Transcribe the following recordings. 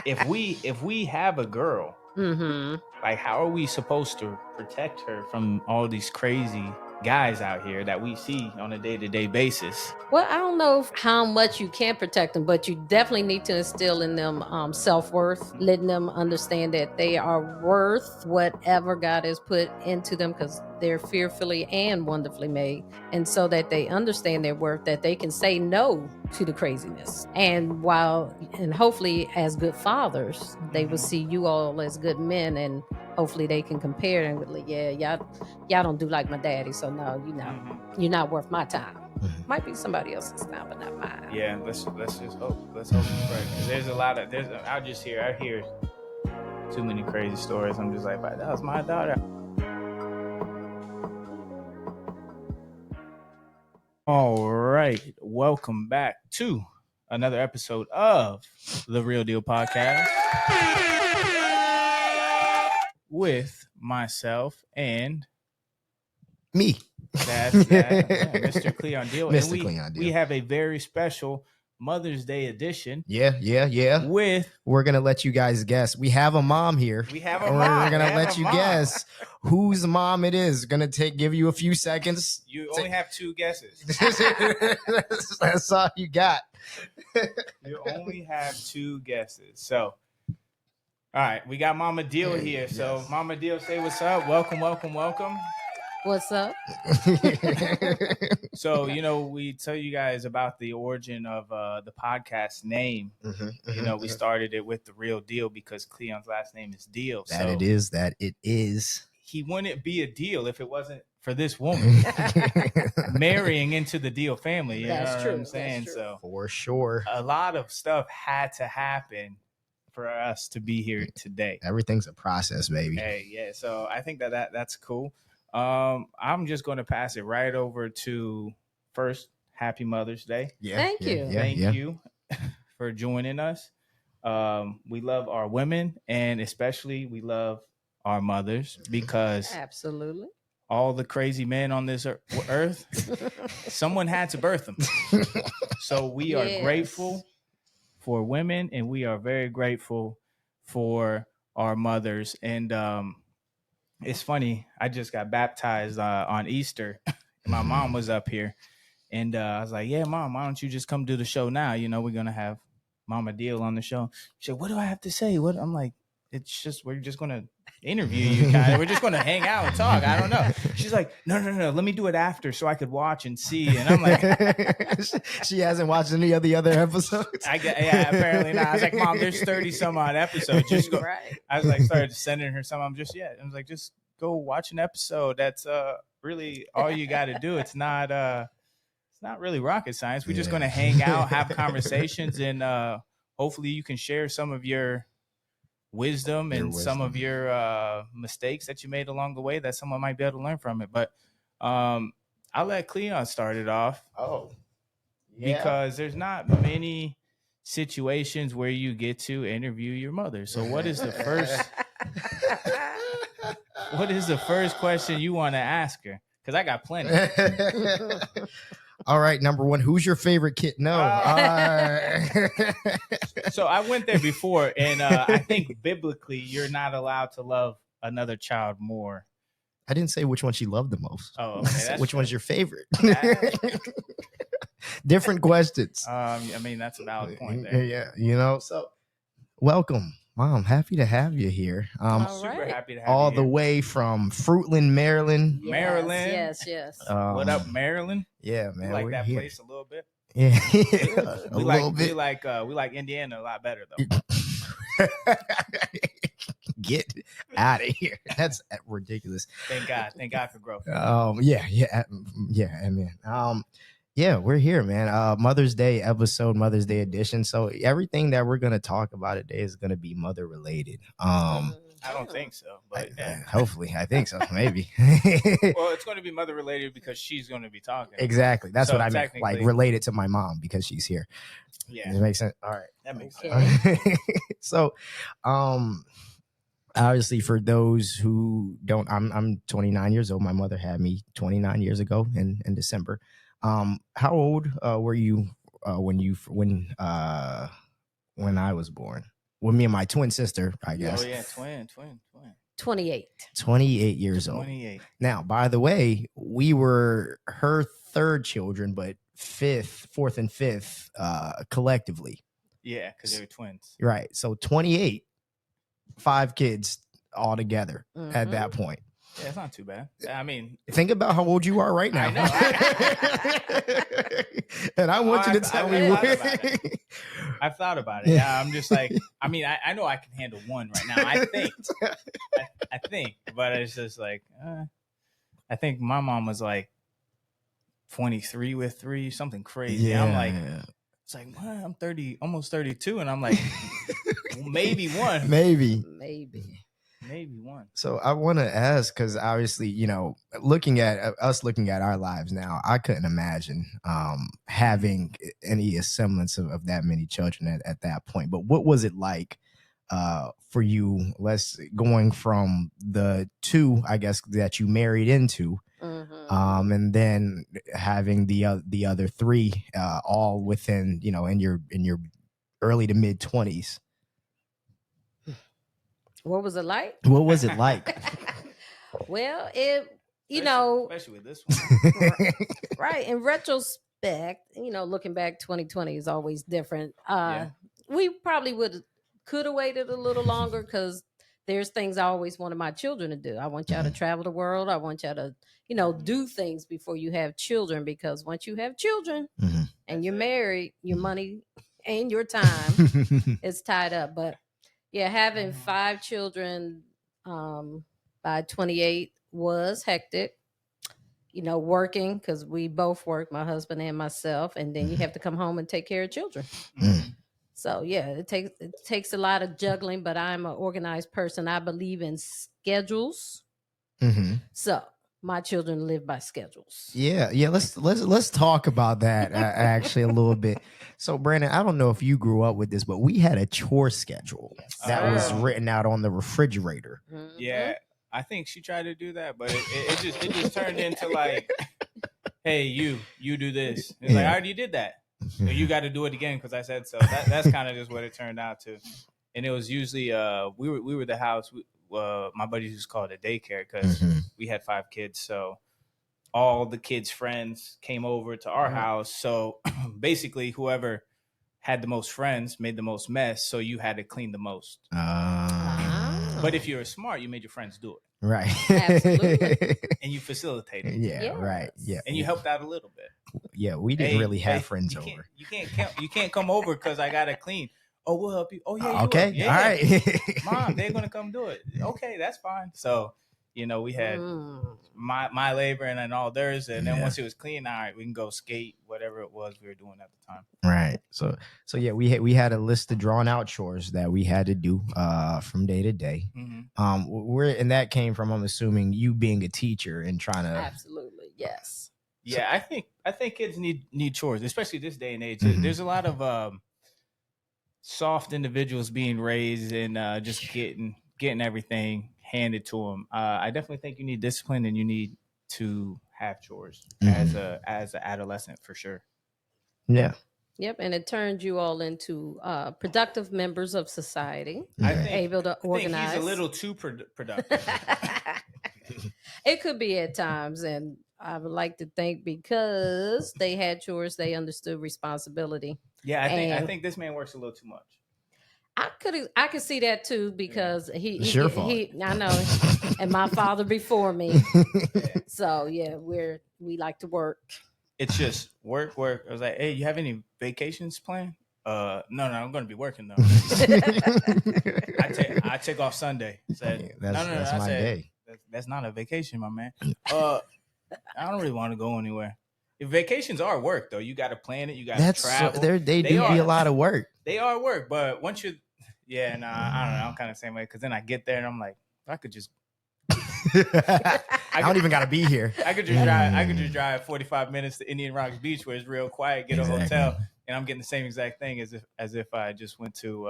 if we have a girl, Mm-hmm. like how are we supposed to protect her from all these crazy guys out here that we see on a day-to-day basis? Well, I don't know how much you can protect them, but you definitely need to instill in them self-worth, letting them understand that they are worth whatever God has put into them because they're fearfully and wonderfully made. And so that they understand their worth, that they can say no to the craziness. And hopefully as good fathers, they will see you all as good men, and hopefully they can compare and be like, yeah, y'all don't do like my daddy. So no, you're not worth my time. Might be somebody else's time, but not mine. Yeah, let's just hope. Let's hope and pray. Because there's a lot of I hear too many crazy stories. I'm just like, that was my daughter. All right, welcome back to another episode of the Real Deal Podcast with myself and me. That's Mr. Cleon Deal. Mr. And Cleon Deal. We have a very special Mother's Day edition. Yeah. We're gonna let you guys guess. We have a mom here. We have a mom. We're gonna let you guess whose mom it is. Gonna give you a few seconds. You only have two guesses. That's all you got. You only have two guesses. So, all right, we got Mama Deal here. Yes. So, Mama Deal, say what's up. Welcome. What's up? So, we tell you guys about the origin of the podcast name. We started it with the Real Deal because Cleon's last name is Deal. That it is. He wouldn't be a deal if it wasn't for this woman marrying into the Deal family. You That's know true. what I'm saying? So For sure. A lot of stuff had to happen for us to be here today. Everything's a process, baby. Hey, yeah. So I think that's cool. I'm just going to pass it right over to first. Happy Mother's Day. Yeah. Thank you. Thank you for joining us. We love our women, and especially we love our mothers because absolutely all the crazy men on this earth, someone had to birth them. So we are grateful for women, and we are very grateful for our mothers. And it's funny, I just got baptized on Easter. My mom was up here, and I was like, yeah, Mom, why don't you just come do the show now? We're going to have Mama Deal on the show. She said, what do I have to say? What? I'm like, we're just going to interview you, kind of. We're just going to hang out and talk. I don't know. She's like, no, let me do it after so I could watch and see. And I'm like, she hasn't watched any of the other episodes. Apparently not. I was like, Mom, there's 30 some odd episodes. Just go. Right. I was like, started sending her some. I was like, just go watch an episode. That's really all you got to do. It's not really rocket science. We're just going to hang out, have conversations, and hopefully you can share some of your wisdom and some of your mistakes that you made along the way that someone might be able to learn from it. But I'll let Cleon start it off. Oh, yeah. Because there's not many situations where you get to interview your mother. So what is the first question you want to ask her? Because I got plenty. All right, number one, who's your favorite kid? No. So I went there before, and I think biblically you're not allowed to love another child more. I didn't say which one she loved the most. Oh, okay, which one's your favorite? Different questions. I mean, that's a valid point there. Yeah, so welcome. Mom, happy to have you here. Super happy to have all you the here. way from Fruitland, Maryland. Yes, Maryland. Yes. What up, Maryland? Yeah, man. We like we're that here. place a little bit. Yeah, we like Indiana a lot better though. Get out of here. That's ridiculous. Thank God for growth. Man. Yeah, we're here, man. Mother's Day episode, Mother's Day edition. So everything that we're gonna talk about today is gonna be mother related. I don't think so, but hopefully, I think so. Maybe. Well, it's going to be mother related because she's going to be talking. Exactly. That's what I meant. Like related to my mom because she's here. Yeah, does it make sense? All right, that makes sense. So, obviously, for those who don't, I'm 29 years old. My mother had me 29 years ago in December. How old were you when I was born? with me and my twin sister, I guess. Oh yeah, twin. 28. 28 years old. 28. Now, by the way, we were her third children, but fourth and fifth collectively. Yeah, because they were twins. Right. So 28, 5 kids all together at that point. Yeah, it's not too bad. I mean, think about how old you are right now. I know. And I want you to tell me. I've thought about it. Yeah, I'm just like, I mean, I know I can handle one right now. I think, but it's just like, I think my mom was like 23 with 3, something crazy. Yeah. I'm like, it's like, what? I'm 30, almost 32, and I'm like, maybe one, maybe one. So I want to ask, because obviously, you know, looking at our lives now, I couldn't imagine having any semblance of that many children at that point. But what was it like for you? Going from the 2, I guess, that you married into, and then having the other 3 all within, you know, in your early to mid 20s. What was it like? What was it like? Well, especially with this one. Right. In retrospect, you know, looking back, 2020 is always different. We probably could have waited a little longer, because there's things I always wanted my children to do. I want y'all to travel the world. I want y'all to, you know, do things before you have children, because once you have children and you're married, your money and your time is tied up. But yeah, having 5 children by 28 was hectic. You know, working, because we both work, my husband and myself, and then you have to come home and take care of children. So yeah, it takes a lot of juggling, but I'm an organized person. I believe in schedules. So my children live by schedules. Yeah. Let's talk about that actually a little bit. So Brandon, I don't know if you grew up with this, but we had a chore schedule that was written out on the refrigerator. Yeah, I think she tried to do that, but it just turned into like, hey, you do this. It's like, I already did that. So you got to do it again because I said so. That's kind of just what it turned out to. And it was usually we were the house. My buddies used to call it a daycare because we had 5 kids. So all the kids' friends came over to our house. So basically, whoever had the most friends made the most mess. So you had to clean the most. But if you were smart, you made your friends do it. Right. Absolutely. And you facilitated. Yeah. Yes. Right. Yeah. And you helped out a little bit. Yeah, we didn't really have friends over. You can't come over because I gotta clean. Oh, we'll help you. Oh yeah. Okay. Yeah. All right. Mom, they're gonna come do it. Okay, that's fine. So, you know, we had my labor and then all theirs, and then once it was clean, all right, we can go skate, whatever it was we were doing at the time. Right. So yeah, we had a list of drawn out chores that we had to do from day to day. And that came from, I'm assuming, you being a teacher and trying to. Absolutely, yes. Yeah, I think kids need chores, especially this day and age. There's a lot of soft individuals being raised and just getting everything handed to them. I definitely think you need discipline and you need to have chores as an adolescent for sure. Yeah. Yep, and it turned you all into productive members of society. Able to organize. I think he's a little too productive. It could be at times, and I would like to think because they had chores, they understood responsibility. Yeah, I think this man works a little too much. I could see that too, because it's your fault. I know, and my father before me. So yeah, we like to work. It's just work. I was like, hey, you have any vacations planned? No, I'm going to be working though. I take off Sunday. Said, that's my day. That's not a vacation, my man. I don't really want to go anywhere. If vacations are work though, you got to plan it. You got to travel. They do be a lot of work. They are work, but once you, I don't know. I'm kind of the same way because then I get there and I'm like, I could just. I don't even got to be here. I could just drive 45 minutes to Indian Rocks Beach where it's real quiet, get a hotel, and I'm getting the same exact thing as if I just went to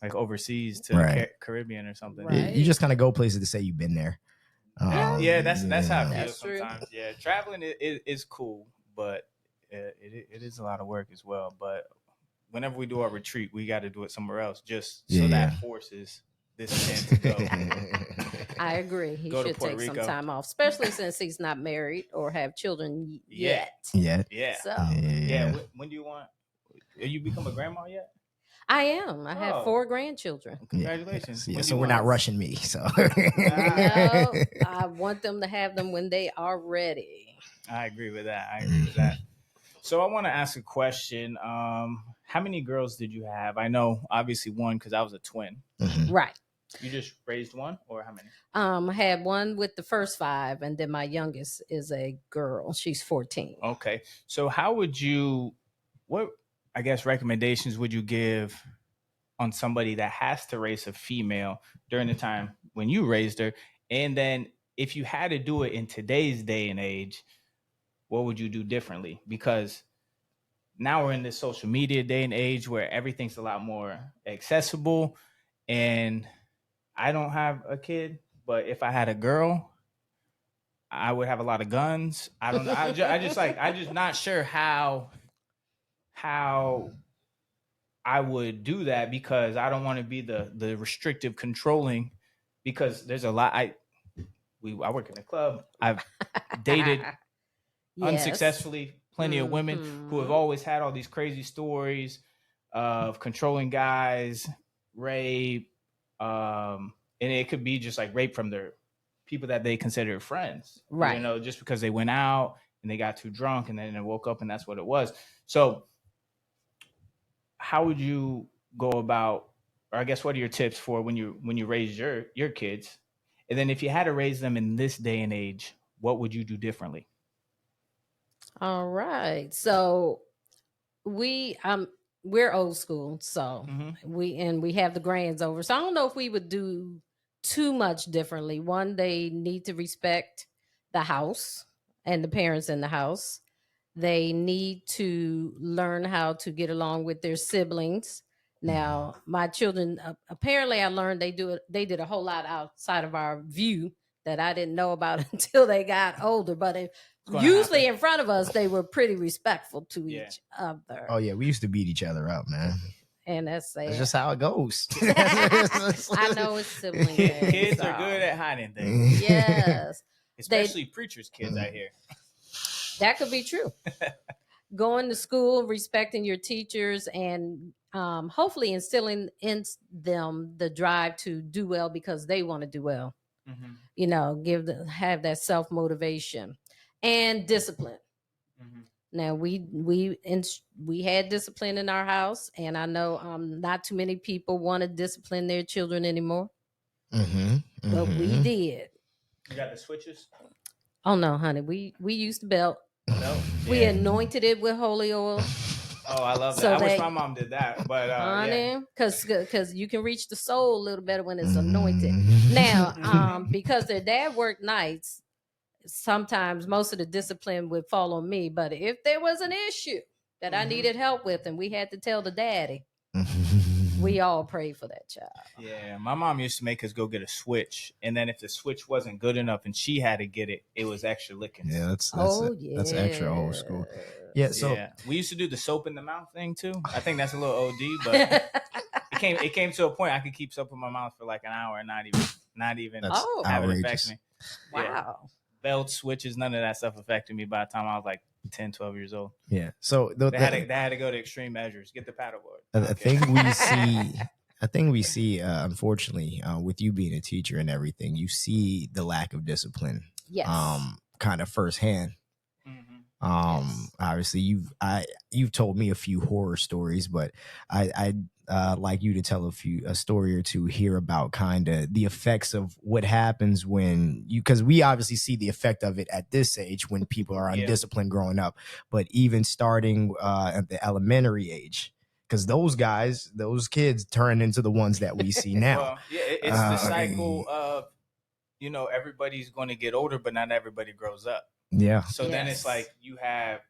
like overseas to the Caribbean or something. Right. You just kind of go places to say you've been there. That's how I feel sometimes. True. Yeah, traveling is cool, but it is a lot of work as well. But whenever we do our retreat, we got to do it somewhere else, just so that forces this man to go. I agree. He Go to should Puerto take some Rico. time off, especially since he's not married or have children yet. Yeah. So When do you want? You become a grandma yet? I am. I have 4 grandchildren. Congratulations. Yeah, so we're not rushing me. So No, I want them to have them when they are ready. I agree with that. So I want to ask a question. How many girls did you have? I know obviously one because I was a twin. Right. You just raised one, or how many? I had one with the first 5, and then my youngest is a girl. She's 14. Okay. So what I guess recommendations would you give on somebody that has to raise a female during the time when you raised her? And then if you had to do it in today's day and age, what would you do differently? Because now we're in this social media day and age where everything's a lot more accessible. And I don't have a kid, but if I had a girl, I would have a lot of guns. I don't know. I just not sure how I would do that, because I don't want to be the restrictive controlling, because there's a lot. I work in a club. I've dated unsuccessfully plenty of women who have always had all these crazy stories of controlling guys, rape, and it could be just like rape from their people that they consider friends, right? You know, just because they went out and they got too drunk and then they woke up and that's what it was. So how would you go about, or I guess what are your tips for when you raise your kids? And then if you had to raise them in this day and age, what would you do differently? All right. So we're old school, so we have the grands over. So I don't know if we would do too much differently. One, they need to respect the house and the parents in the house. They need to learn how to get along with their siblings. Now, my children, apparently I learned they did a whole lot outside of our view that I didn't know about until they got older. But usually in front of us, they were pretty respectful to each other. Oh yeah, we used to beat each other up, man. And that's just how it goes. I know it's sibling. Kids are good at hiding things. Yes. Especially preachers' kids out here. That could be true. Going to school, respecting your teachers, and hopefully instilling in them the drive to do well because they want to do well. You know, have that self-motivation and discipline. Now we had discipline in our house, and I know not too many people want to discipline their children anymore. But we did. You got the switches? Oh no, honey. We used the belt. We anointed it with holy oil. Oh, I love that. I wish my mom did that, but honey, because you can reach the soul a little better when it's anointed. Now, because their dad worked nights, sometimes most of the discipline would fall on me. But if there was an issue that I needed help with, and we had to tell the daddy, we all prayed for that child. Yeah, my mom used to make us go get a switch, and then if the switch wasn't good enough and she had to get it, it was extra licking. Yeah, that's extra old school. Yeah, so we used to do the soap in the mouth thing too. I think that's a little OD, but it came to a point I could keep soap in my mouth for like an hour and not even have it affect me. Wow. Yeah. Belts, switches, none of that stuff affected me by the time I was like 10, 12 years old. Yeah. So they had to go to extreme measures. Get the paddleboard. I think we see, unfortunately, with you being a teacher and everything, you see the lack of discipline. Yes. Kind of firsthand. Obviously you've told me a few horror stories, but I'd like you to tell a story or two here about kind of the effects of what happens when because we obviously see the effect of it at this age when people are undisciplined growing up, but even starting at the elementary age, because those kids turn into the ones that we see now. Well, it's the cycle of, everybody's going to get older, but not everybody grows up. Yeah. So then it's like you have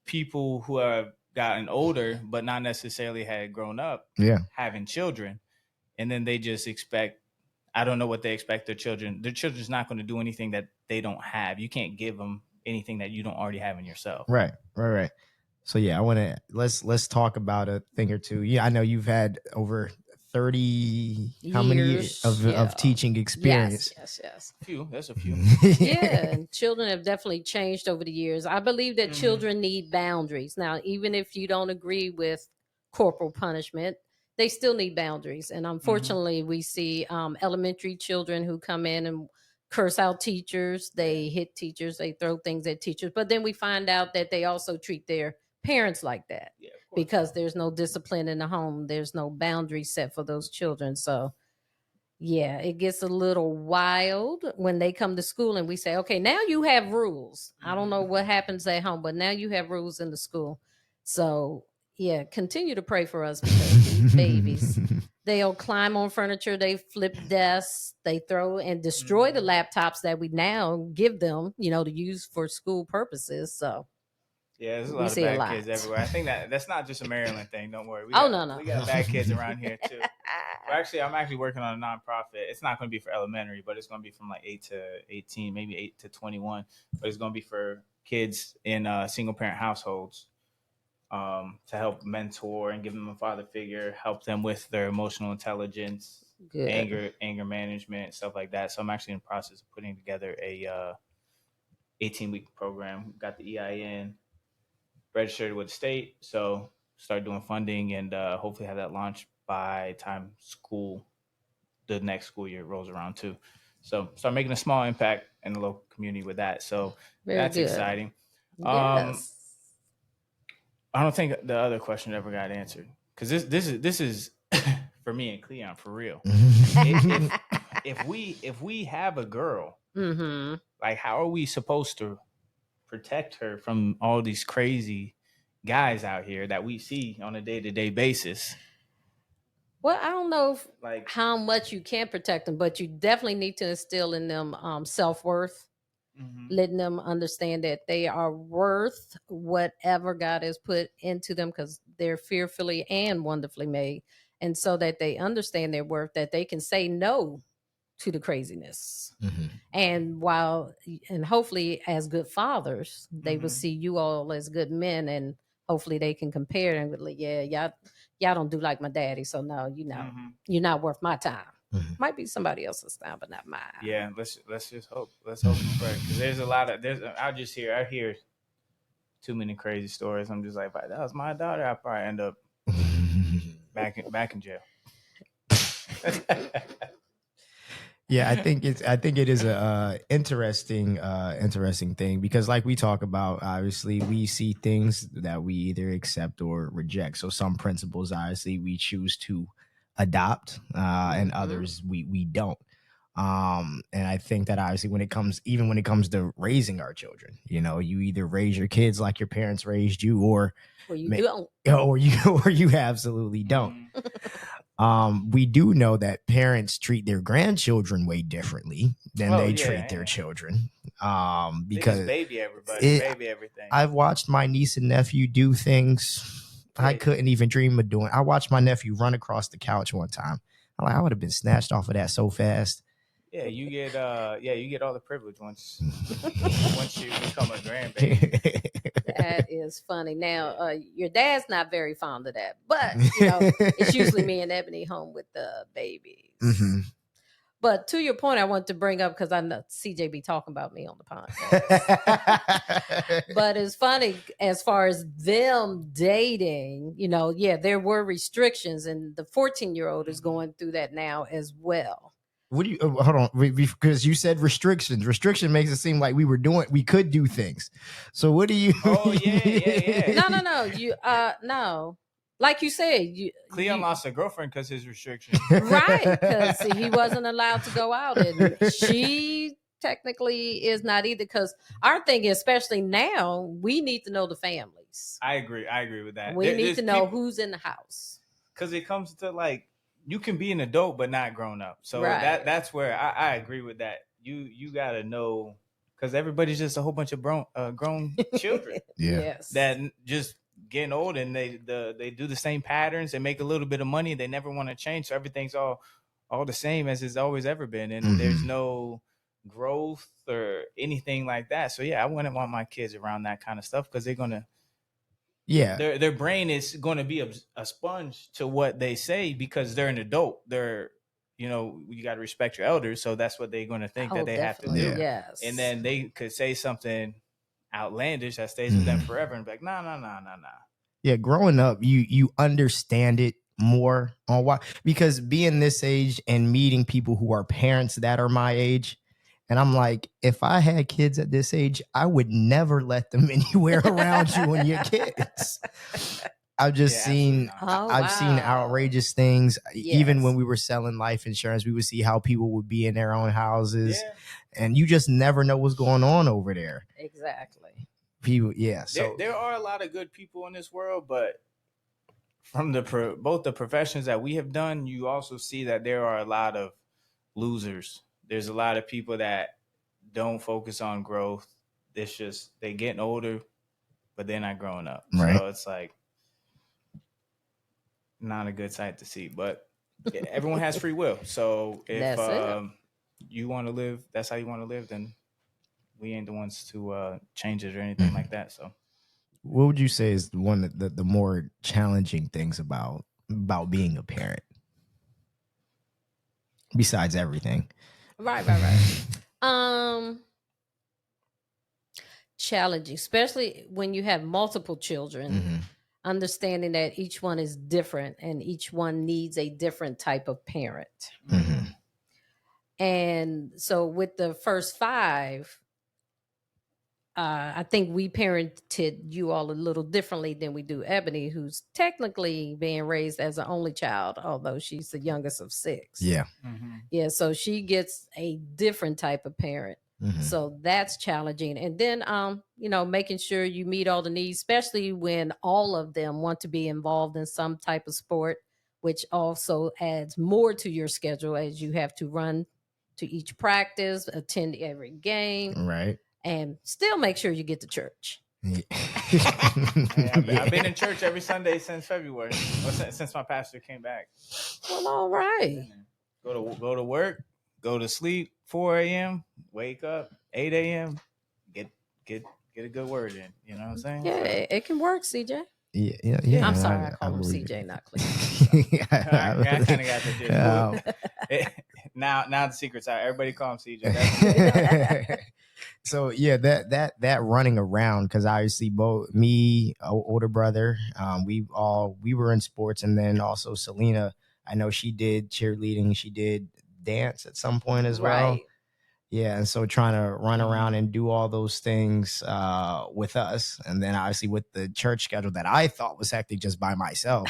people who have gotten older, but not necessarily had grown up, having children. And then they just expect, I don't know what they expect their children. Their children's not going to do anything that they don't have. You can't give them anything that you don't already have in yourself. Right. So yeah, I want to let's talk about a thing or two. Yeah, I know you've had over 30 how many years of teaching experience. Yes. That's a few. Yeah, and children have definitely changed over the years. I believe that children need boundaries. Now, even if you don't agree with corporal punishment, they still need boundaries. And unfortunately, we see elementary children who come in and curse out teachers. They hit teachers. They throw things at teachers. But then we find out that they also treat their parents like that because there's no discipline in the home. There's no boundary set for those children. So yeah, it gets a little wild when they come to school and we say, okay, now you have rules. I don't know what happens at home, but now you have rules in the school. So yeah, continue to pray for us because these babies, they'll climb on furniture, they flip desks, they throw and destroy the laptops that we now give them, to use for school purposes. So yeah, there's a lot of bad kids everywhere. I think that's not just a Maryland thing. Don't worry. We got bad kids around here too. Well, I'm actually working on a nonprofit. It's not going to be for elementary, but it's going to be from like 8 to 18, maybe 8 to 21. But it's going to be for kids in single parent households to help mentor and give them a father figure, help them with their emotional intelligence, anger management, stuff like that. So I'm actually in the process of putting together a 18-week program. Got the EIN, registered with the state, so start doing funding and hopefully have that launched by time the next school year rolls around too. So start making a small impact in the local community with that. So that's exciting. Yes. I don't think the other question ever got answered because this is for me and Cleon for real. if we have a girl, like how are we supposed to protect her from all these crazy guys out here that we see on a day-to-day basis? Well, I don't know how much you can protect them, but you definitely need to instill in them self-worth, letting them understand that they are worth whatever God has put into them because they're fearfully and wonderfully made. And so that they understand their worth, that they can say no to the craziness. And hopefully as good fathers, they will see you all as good men, and hopefully they can compare and be like, yeah, y'all don't do like my daddy. So no, you're not worth my time. Might be somebody else's time, but not mine. Yeah, let's just hope. Let's hope and pray. Because there's a lot of I hear too many crazy stories. I'm just like, if that was my daughter, I'd probably end up back in jail. Yeah, I think it is a interesting thing because, like we talk about, obviously we see things that we either accept or reject. So some principles, obviously, we choose to adopt, and others we don't. And I think that obviously when it comes to raising our children, you either raise your kids like your parents raised you, or you don't, or you absolutely don't. We do know that parents treat their grandchildren way differently than they treat their children. Because baby everything. I've watched my niece and nephew do things I couldn't even dream of doing. I watched my nephew run across the couch one time. I would have been snatched off of that so fast. Yeah, you get all the privilege once you become a grandbaby. That is funny. Now, your dad's not very fond of that, but it's usually me and Ebony home with the babies. But to your point, I want to bring up, because I know CJ be talking about me on the podcast. But it's funny as far as them dating, there were restrictions, and the 14-year-old is going through that now as well. What do you hold on? Because you said restrictions. Restriction makes it seem like we could do things. So what do you? Oh yeah. No. You no. Like you said, Cleon lost a girlfriend because his restrictions. Right, because he wasn't allowed to go out, and she technically is not either. Because our thing, especially now, we need to know the families. I agree with that. We need to know who's in the house. Because it comes to you can be an adult but not grown up. So that's where I agree with that. You got to know, because everybody's just a whole bunch of grown children. Yes. That just getting old, and they do the same patterns. They make a little bit of money. They never want to change. So everything's all the same as it's always ever been. And there's no growth or anything like that. So yeah, I wouldn't want my kids around that kind of stuff, because they're going to Yeah. Their brain is going to be a sponge to what they say because they're an adult. They're, you got to respect your elders. So that's what they're going to think that they have to do. Definitely, yes. And then they could say something outlandish that stays with them forever and be like, nah. Yeah, growing up, you understand it more on why, because being this age and meeting people who are parents that are my age, and I'm like, if I had kids at this age, I would never let them anywhere around you and your kids. I've just seen I've seen outrageous things. Even when we were selling life insurance, we would see how people would be in their own houses, and you just never know what's going on over there. Exactly. People, so there are a lot of good people in this world, but from both the professions that we have done, you also see that there are a lot of losers. There's a lot of people that don't focus on growth. It's just they're getting older, but they're not growing up. Right. So it's like not a good sight to see. But everyone has free will. So if you want to live, that's how you want to live, then we ain't the ones to change it or anything like that. So what would you say is one of the more challenging things about being a parent, besides everything? Right. Challenging, especially when you have multiple children, understanding that each one is different and each one needs a different type of parent. And so with the first 5, I think we parented you all a little differently than we do Ebony, who's technically being raised as an only child, although she's the youngest of 6. Yeah. So she gets a different type of parent. So that's challenging. And then, making sure you meet all the needs, especially when all of them want to be involved in some type of sport, which also adds more to your schedule as you have to run to each practice, attend every game. Right. And still make sure you get to church. I've been in church every Sunday since February, or since my pastor came back. Well, all right. Go to work, go to sleep 4 a.m., wake up 8 a.m., get a good word in. You know what I'm saying? Yeah, it can work, CJ. Yeah. I'm sorry, I call him CJ, not Cleon. I kind of got the gist. Now the secret's out. Everybody call him CJ. So that running around, because obviously both me, older brother, we were in sports, and then also Selena, I know she did cheerleading, she did dance at some point as well. Yeah, and so trying to run around and do all those things with us, and then obviously with the church schedule that I thought was hectic just by myself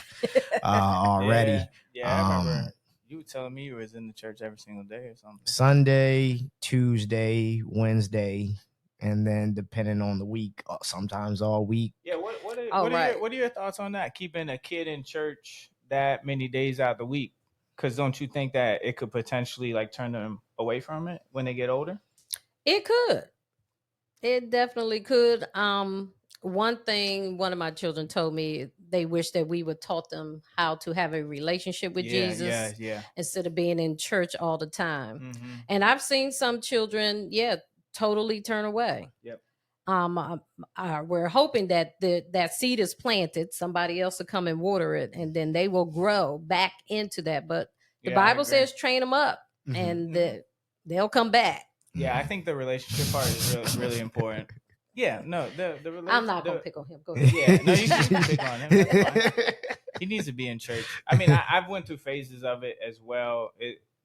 already. I remember you were telling me you was in the church every single day or something. Sunday, Tuesday, Wednesday, and then depending on the week, sometimes all week. Yeah, what are your thoughts on that? Keeping a kid in church that many days out of the week? Because don't you think that it could potentially turn them away from it when they get older? It could. It definitely could. One thing one of my children told me, they wish that we would taught them how to have a relationship with Jesus instead of being in church all the time. And I've seen some children, totally turn away. Yep. We're hoping that that seed is planted, somebody else will come and water it, and then they will grow back into that. But the Bible says train them up, and they'll come back. Yeah, I think the relationship part is really, really important. Yeah, no, the relationship. I'm not gonna pick on him. Go ahead. Yeah, no, you can pick on him. That's fine. He needs to be in church. I mean, I've went through phases of it as well.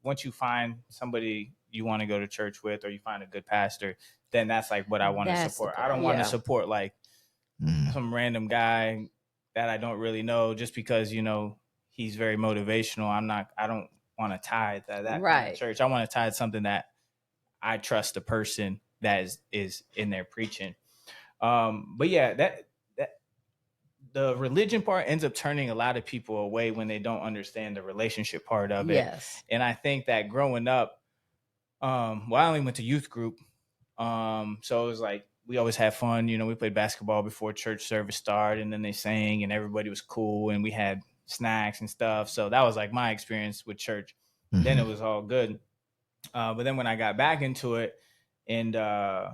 Once you find somebody you want to go to church with, or you find a good pastor, then that's what I want to support. I don't want to support some random guy that I don't really know just because he's very motivational. I don't want to tithe that kind of church. I want to tithe something that I trust the person that is in there preaching. But yeah, that the religion part ends up turning a lot of people away when they don't understand the relationship part of it. Yes. And I think that growing up, I only went to youth group. So it was we always had fun. We played basketball before church service started, and then they sang and everybody was cool and we had snacks and stuff. So that was my experience with church. Then it was all good. But then when I got back into it and I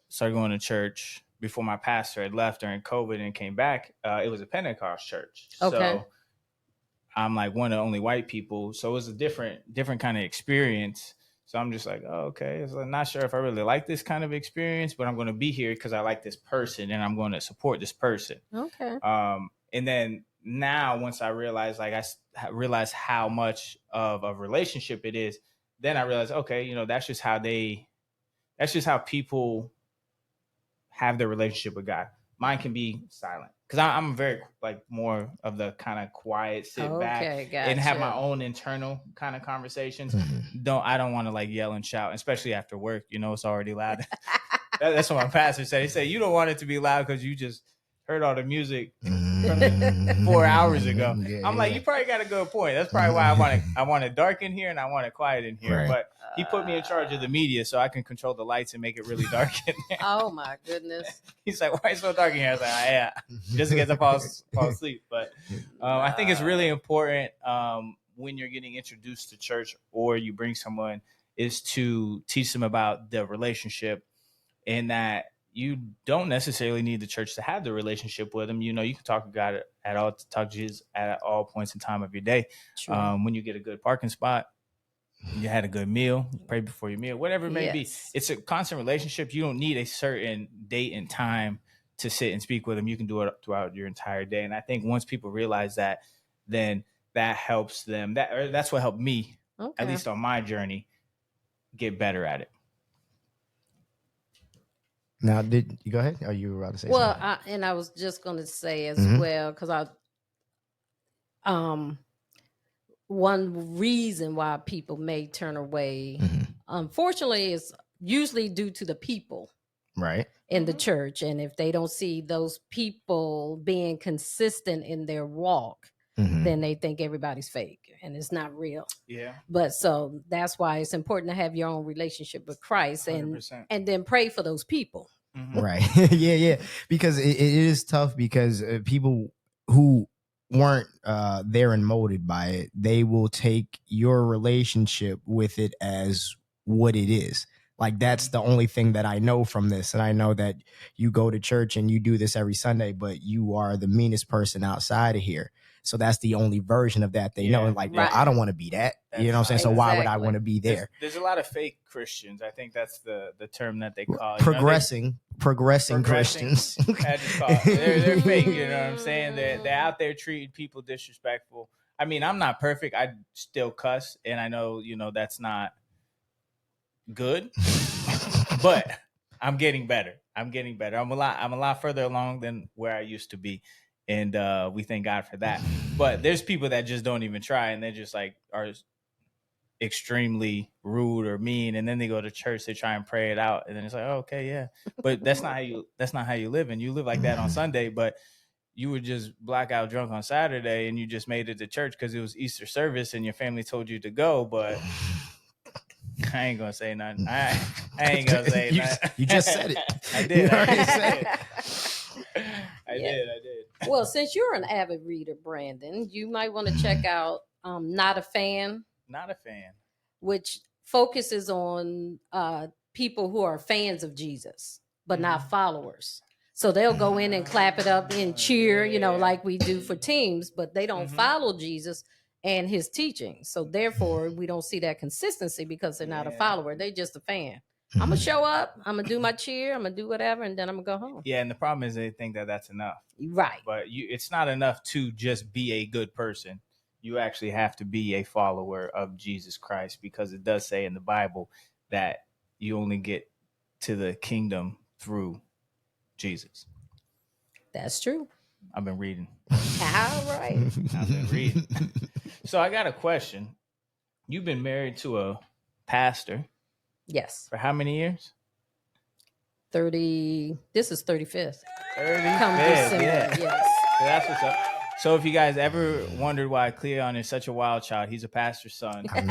started going to church before my pastor had left during COVID and came back, it was a Pentecost church. Okay. So I'm like one of the only white people. So it was a different kind of experience. So I'm just like, oh, okay. So I'm not sure if I really like this kind of experience, but I'm going to be here because I like this person and I'm going to support this person. Okay. And then now, once I realized, like, I realized how much of a relationship it is, then I realized, okay, you know, that's just how people have their relationship with God. Mine can be silent because I'm very like more of the kind of quiet, sit back and have my own internal kind of conversations. I don't want to like yell and shout, especially after work. You know, it's already loud. That's what my pastor said. He said, you don't want it to be loud because you just heard all the music from 4 hours ago. I'm like, you probably got a good point. That's probably why I want it dark in here and I want it quiet in here. Right. But he put me in charge of the media so I can control the lights and make it really dark in there. Oh my goodness. He's like, why is it so dark in here? I was like, yeah, just in case I fall asleep. But I think it's really important when you're getting introduced to church or you bring someone is to teach them about the relationship and that you don't necessarily need the church to have the relationship with them. You know, you can talk to God talk to Jesus at all points in time of your day. When you get a good parking spot, you had a good meal, pray before your meal, whatever it may be. It's a constant relationship. You don't need a certain date and time to sit and speak with them. You can do it throughout your entire day. And I think once people realize that, then that helps them. That's what helped me, at least on my journey, get better at it. Now, did you go ahead? Are you about to say something? I was just going to say as well, because one reason why people may turn away, unfortunately, is usually due to the people right in the church. And if they don't see those people being consistent in their walk, then they think everybody's fake and it's not real. Yeah. But so that's why it's important to have your own relationship with Christ 100%. And then pray for those people. Right. yeah. Because it is tough because people who weren't there and molded by it, they will take your relationship with it as what it is. Like, that's the only thing that I know from this. And I know that you go to church and you do this every Sunday, but you are the meanest person outside of here. So that's the only version of that they know. And like, well, I don't want to be that. You know what I'm saying? So why would I want to be there? There's a lot of fake Christians. I think that's the term that they call it. Progressing Christians. I just call it. They're fake. You know what I'm saying? They're out there treating people disrespectful. I mean, I'm not perfect. I still cuss, and I know, you know, that's not good, but I'm getting better. I'm a lot further along than where I used to be. And we thank God for that. But there's people that just don't even try, and they just like are extremely rude or mean, and then they go to church, they try and pray it out, and then it's like, oh, okay, yeah. But that's not how you live, and you live like that on Sunday, but you were just blackout drunk on Saturday, and you just made it to church because it was Easter service, and your family told you to go, but I ain't gonna say nothing. I ain't gonna say nothing. You just said it. I did. I did. Well, since you're an avid reader, Brandon, you might want to check out Not a Fan. Not a Fan. Which focuses on people who are fans of Jesus, but not followers. So they'll go in and clap it up and cheer, you know, like we do for teams, but they don't follow Jesus and his teachings. So therefore, we don't see that consistency because they're not a follower. They're just a fan. I'm going to show up. I'm going to do my cheer. I'm going to do whatever. And then I'm going to go home. Yeah. And the problem is they think that that's enough. Right. But it's not enough to just be a good person. You actually have to be a follower of Jesus Christ, because it does say in the Bible that you only get to the kingdom through Jesus. That's true. I've been reading. All right. I've been reading. So I got a question. You've been married to a pastor. Yes. For how many years? 30. This is 35th. 35th. Come December, yes. So that's what's up. So if you guys ever wondered why Cleon is such a wild child, he's a pastor's son. I'm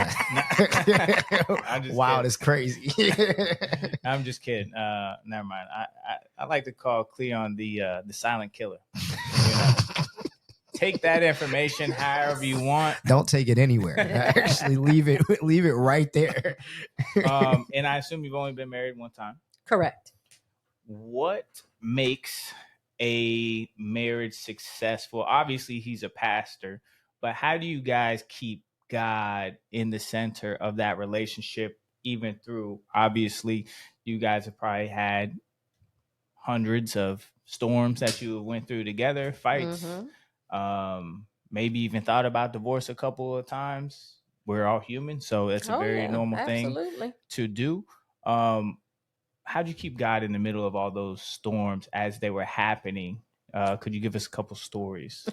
just wild is crazy. I'm just kidding. Never mind. I like to call Cleon the silent killer. You know? Take that information however you want. Don't take it anywhere. Actually, leave it right there. And I assume you've only been married one time. Correct. What makes a marriage successful? Obviously, he's a pastor, but how do you guys keep God in the center of that relationship, even through, obviously, you guys have probably had hundreds of storms that you went through together, fights, maybe even thought about divorce a couple of times. We're all human, so it's a very normal thing to do. How'd you keep God in the middle of all those storms as they were happening? Could you give us a couple stories?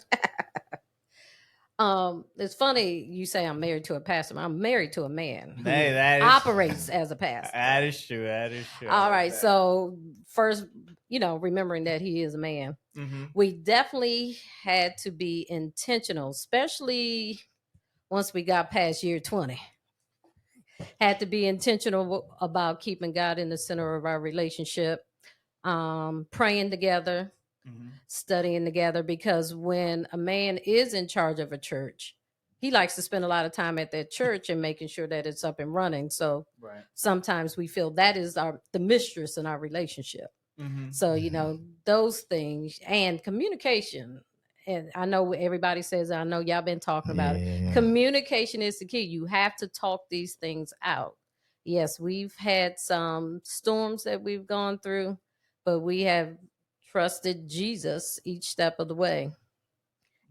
It's funny you say I'm married to a pastor. I'm married to a man who that operates as a pastor. That is true. All right. So first, remembering that he is a man, we definitely had to be intentional, especially once we got past year 20. Had to be intentional about keeping God in the center of our relationship, praying together, studying together, because when a man is in charge of a church, he likes to spend a lot of time at that church and making sure that it's up and running. So sometimes we feel that is the mistress in our relationship. So, those things, and communication. And I know everybody says, I know y'all been talking about it. Communication is the key. You have to talk these things out. Yes, we've had some storms that we've gone through, but we have trusted Jesus each step of the way.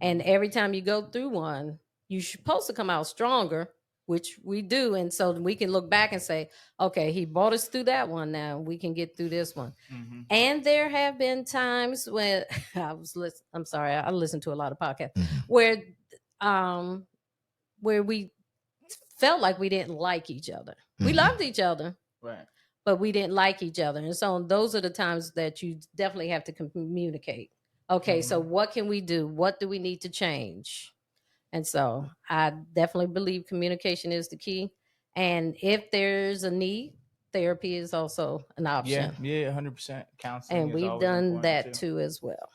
And every time you go through one, you're supposed to come out stronger, which we do. And so we can look back and say, okay, he brought us through that one. Now we can get through this one. And there have been times when I listened to a lot of podcasts where we felt like we didn't like each other. We loved each other. Right. But we didn't like each other. And so those are the times that you definitely have to communicate. Okay, so what can we do? What do we need to change? And so I definitely believe communication is the key. And if there's a need, therapy is also an option. Yeah, 100%. Counseling. And we've done that too as well.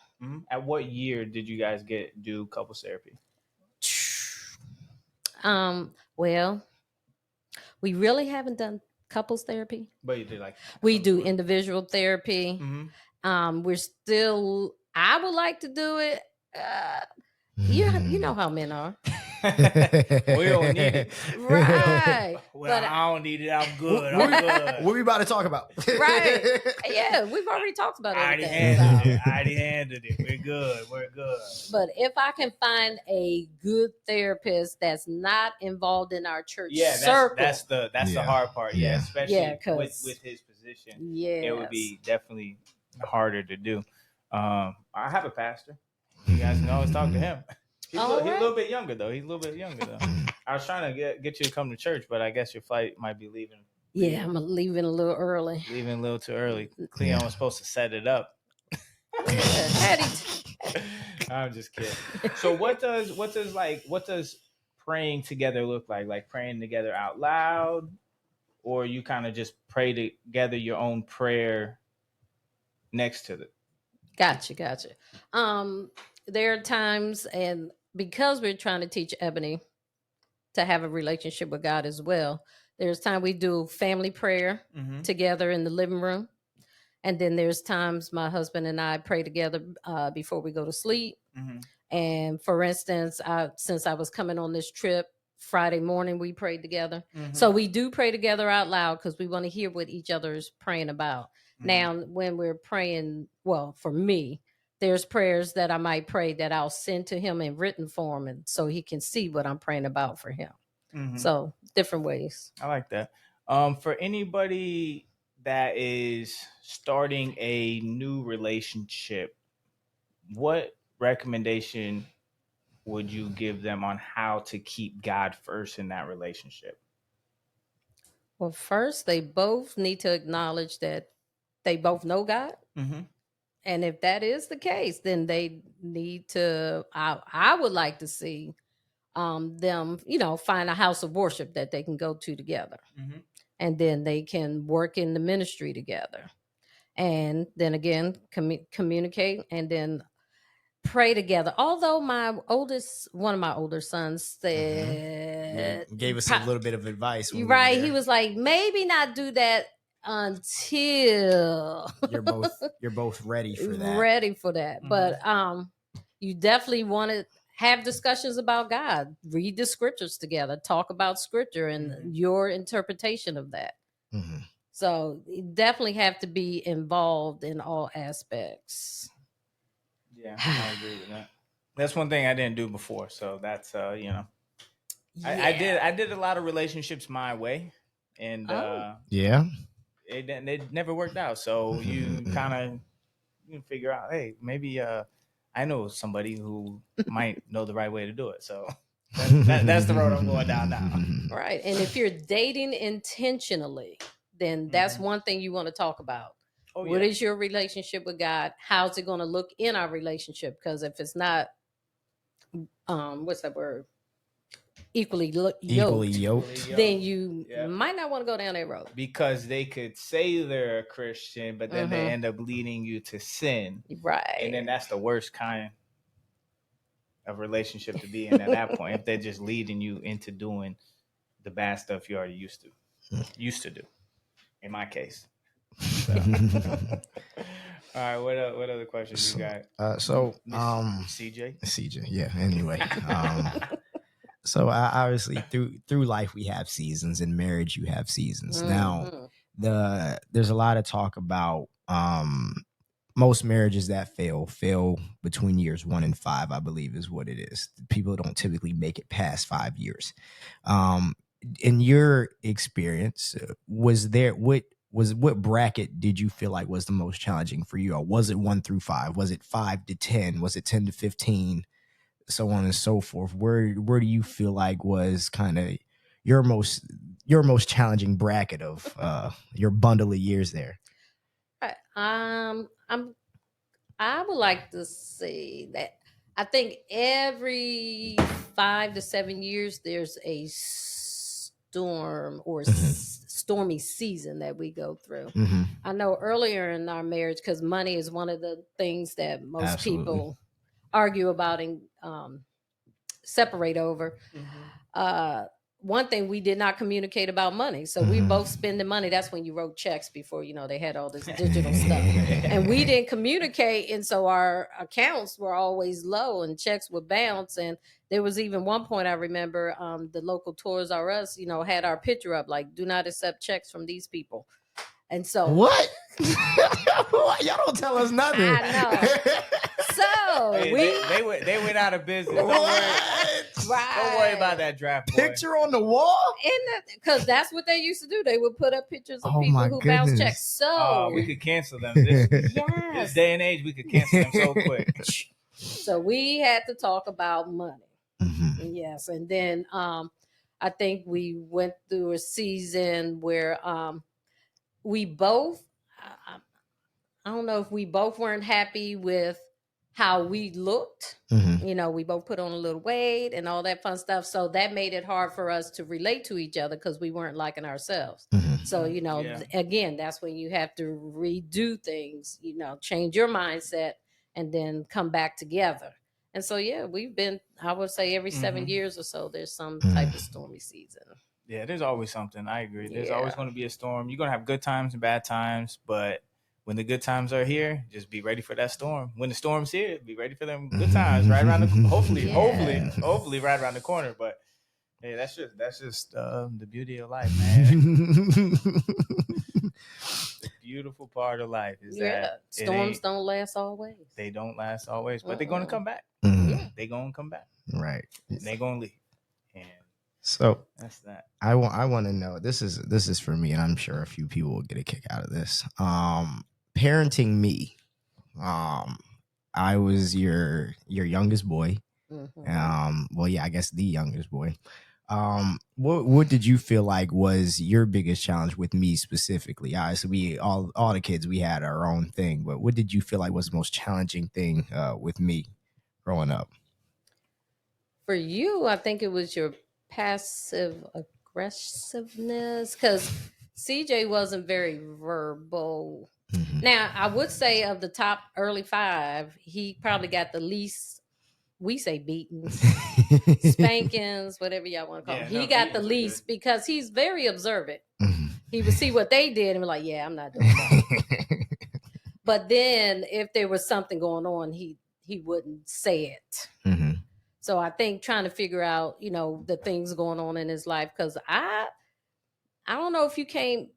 At what year did you guys do couples therapy? Well, we really haven't done couples therapy. But you did we do individual therapy. We're still, I would like to do it. You know how men are. We don't need it. Right. But I don't need it. I'm good. What we about to talk about? Right. Yeah, we've already talked about it. I already handled it. We're good. But if I can find a good therapist that's not involved in our church circle. That's the hard part. Yeah, especially with his position. Yeah. It would be definitely harder to do. I have a pastor. You guys can always talk to him. He's a little bit younger though. I was trying to get you to come to church, but I guess your flight might be leaving. Yeah, I'm leaving a little early. Leaving a little too early. Cleon was supposed to set it up. I'm just kidding. So what does praying together look like? Like praying together out loud, or you kind of just pray together your own prayer next to it? Gotcha. There are times, and because we're trying to teach Ebony to have a relationship with God as well, there's time we do family prayer together in the living room. And then there's times my husband and I pray together before we go to sleep. And for instance, since I was coming on this trip, Friday morning, we prayed together. So we do pray together out loud because we want to hear what each other is praying about. Now, when we're praying, well, for me, there's prayers that I might pray that I'll send to him in written form, and so he can see what I'm praying about for him. So different ways. I like that. For anybody that is starting a new relationship, what recommendation would you give them on how to keep God first in that relationship? Well, first, they both need to acknowledge that they both know God. And if that is the case, then they need to, I would like to see them, find a house of worship that they can go to together. And then they can work in the ministry together. And then again, communicate and then pray together. Although one of my older sons said, gave us a little bit of advice. Right. He was like, maybe not do that until you're both ready for that. Ready for that. Mm-hmm. But you definitely want to have discussions about God, read the scriptures together, talk about scripture and your interpretation of that. Mm-hmm. So you definitely have to be involved in all aspects. Yeah, I agree with that. That's one thing I didn't do before. So that's yeah. I did a lot of relationships my way, and it never worked out. So you kind of you figure out, hey, maybe I know somebody who might know the right way to do it. So that's the road I'm going down now. Right, and if you're dating intentionally, then that's one thing you want to talk about. What is your relationship with God? How's it going to look in our relationship? Because if it's not, what's that word? Equally yoked, then you might not want to go down that road. Because they could say they're a Christian, but then they end up leading you to sin. Right. And then that's the worst kind of relationship to be in at that point, if they're just leading you into doing the bad stuff you already used to do, in my case. So. All right, what other questions you got? CJ, yeah. Anyway, so obviously through life we have seasons. In marriage you have seasons. Now there's a lot of talk about most marriages that fail between years 1 and 5, I believe is what it is. People don't typically make it past 5 years. In your experience, what bracket did you feel like was the most challenging for you? Or was it 1 through 5? Was it 5 to 10? Was it 10 to 15? So on and so forth. Where do you feel like was kind of your most challenging bracket of your bundle of years there? I would like to say that I think every 5 to 7 years there's a storm or stormy season that we go through. I know earlier in our marriage, because money is one of the things that most people argue about and separate over. One thing, we did not communicate about money. So we both spending money. That's when you wrote checks before, they had all this digital stuff. And we didn't communicate. And so our accounts were always low and checks would bounce. And there was even one point I remember the local Toys R Us, had our picture up like, do not accept checks from these people. And so what? Y'all don't tell us nothing. I know. So they went out of business. Don't worry about that draft boy. Picture on the wall? Because that's what they used to do. They would put up pictures of people who bounce checks. So we could cancel them. This day and age, we could cancel them so quick. So we had to talk about money. Yes, and then I think we went through a season where we both, I don't know if we both weren't happy with how we looked. We both put on a little weight and all that fun stuff. So that made it hard for us to relate to each other because we weren't liking ourselves. So, again, that's when you have to redo things, change your mindset and then come back together. And so, we've been, I would say every 7 years or so, there's some type of stormy season. Yeah, there's always something. I agree. There's always going to be a storm. You're going to have good times and bad times, but when the good times are here, just be ready for that storm. When the storm's here, be ready for them good times right around the hopefully right around the corner. But hey, that's just the beauty of life, man. The beautiful part of life is that storms don't last always. They don't last always, but they're going to come back. They're going to come back. Right. They're going to leave. And so that's that. I want to know, this is for me, and I'm sure a few people will get a kick out of this. Parenting me, I was your youngest boy. I guess the youngest boy. What did you feel like was your biggest challenge with me specifically? Obviously, we all the kids, we had our own thing, but what did you feel like was the most challenging thing with me growing up? For you, I think it was your passive aggressiveness, because CJ wasn't very verbal. Now, I would say of the top early 5, he probably got the least, we say beatings, spankings, whatever y'all want to call it. He got the least because he's very observant. He would see what they did and be like, yeah, I'm not doing that. But then if there was something going on, he wouldn't say it. Mm-hmm. So I think trying to figure out, the things going on in his life, because I don't know if you came,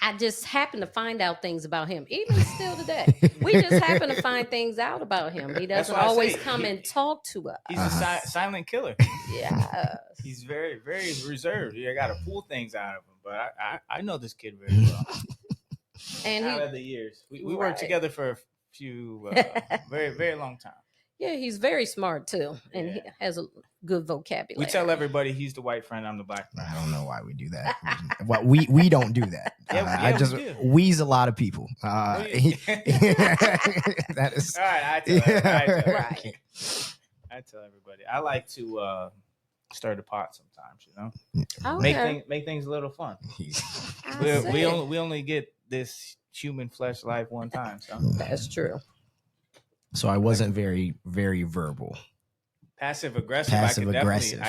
I just happened to find out things about him, even still today. We just happen to find things out about him. He doesn't always come and talk to us. He's a silent killer. Yeah. He's very, very reserved. You got to pull things out of him. But I know this kid very well. And out of the years. We worked together for a few, very, very long time. Yeah, he's very smart too, and he has a good vocabulary. We tell everybody he's the white friend, I'm the black friend. I don't know why we do that. Well, we don't do that. I just wheeze a lot of people. That is all right. I tell everybody. I like to stir the pot sometimes. Okay. Make things a little fun. we only get this human flesh life one time. So that's true. So I wasn't very, very verbal. Passive aggressive. I